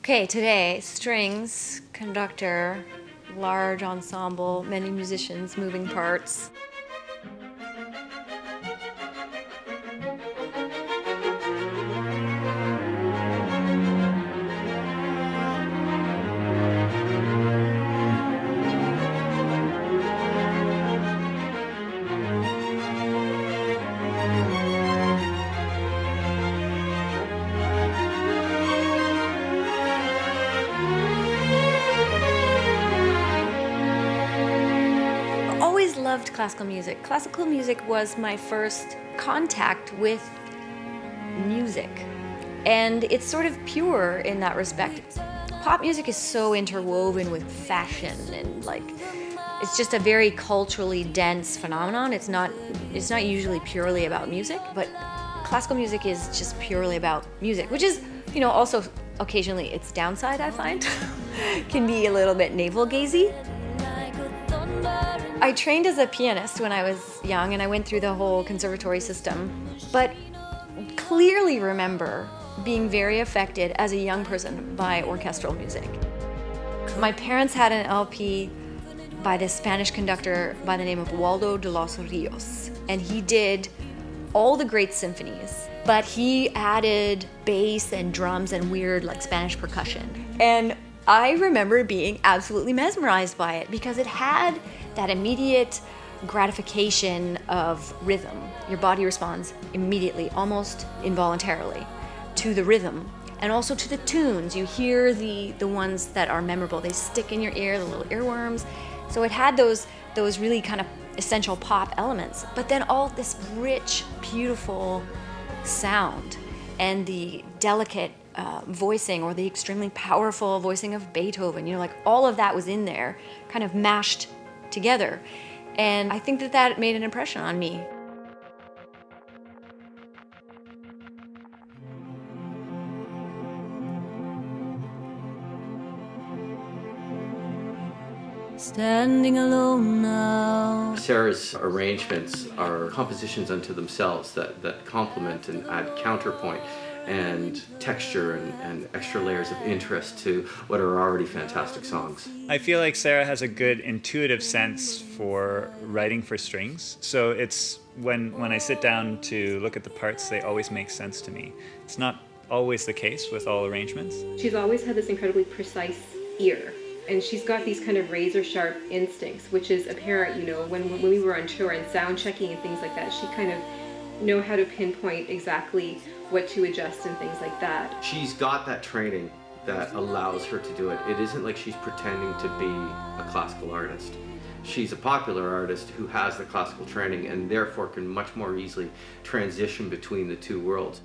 Okay, today, strings, conductor, large ensemble, many musicians, moving parts. Always loved classical music. Classical music was my first contact with music, and it's sort of pure in that respect. Pop music is so interwoven with fashion and it's just a very culturally dense phenomenon. It's not usually purely about music, but classical music is just purely about music, which is, also occasionally its downside, I find. Can be a little bit navel-gazy. I trained as a pianist when I was young, and I went through the whole conservatory system, but clearly remember being very affected as a young person by orchestral music. My parents had an LP by this Spanish conductor by the name of Waldo de los Rios, and he did all the great symphonies, but he added bass and drums and weird Spanish percussion. And I remember being absolutely mesmerized by it because it had that immediate gratification of rhythm. Your body responds immediately, almost involuntarily, to the rhythm and also to the tunes. You hear the ones that are memorable. They stick in your ear, the little earworms. So it had those really kind of essential pop elements, but then all this rich, beautiful sound and the delicate voicing, or the extremely powerful voicing of Beethoven, all of that was in there, kind of mashed together. And I think that made an impression on me. Standing alone now. Sarah's arrangements are compositions unto themselves that complement and add counterpoint and texture and extra layers of interest to what are already fantastic songs. I feel like Sarah has a good intuitive sense for writing for strings. So it's when I sit down to look at the parts, they always make sense to me. It's not always the case with all arrangements. She's always had this incredibly precise ear. And she's got these kind of razor-sharp instincts, which is apparent, when we were on tour and sound checking and things like that. She kind of know how to pinpoint exactly what to adjust and things like that. She's got that training that allows her to do it. It isn't like she's pretending to be a classical artist. She's a popular artist who has the classical training and therefore can much more easily transition between the two worlds.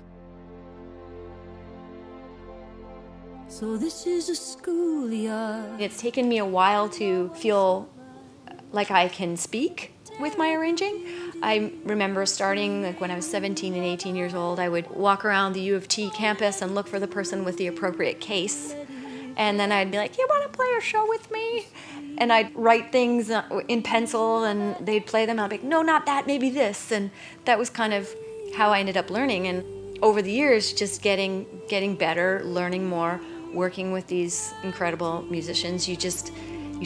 So this is a schoolyard. It's taken me a while to feel like I can speak with my arranging. I remember starting when I was 17 and 18 years old. I would walk around the U of T campus and look for the person with the appropriate case. And then I'd be like, you want to play a show with me? And I'd write things in pencil and they'd play them. I'd be like, no, not that, maybe this. And that was kind of how I ended up learning. And over the years, just getting better, learning more, working with these incredible musicians, you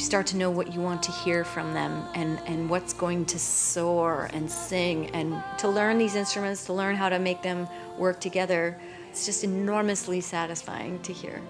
start to know what you want to hear from them and what's going to soar and sing. And to learn these instruments, to learn how to make them work together, it's just enormously satisfying to hear.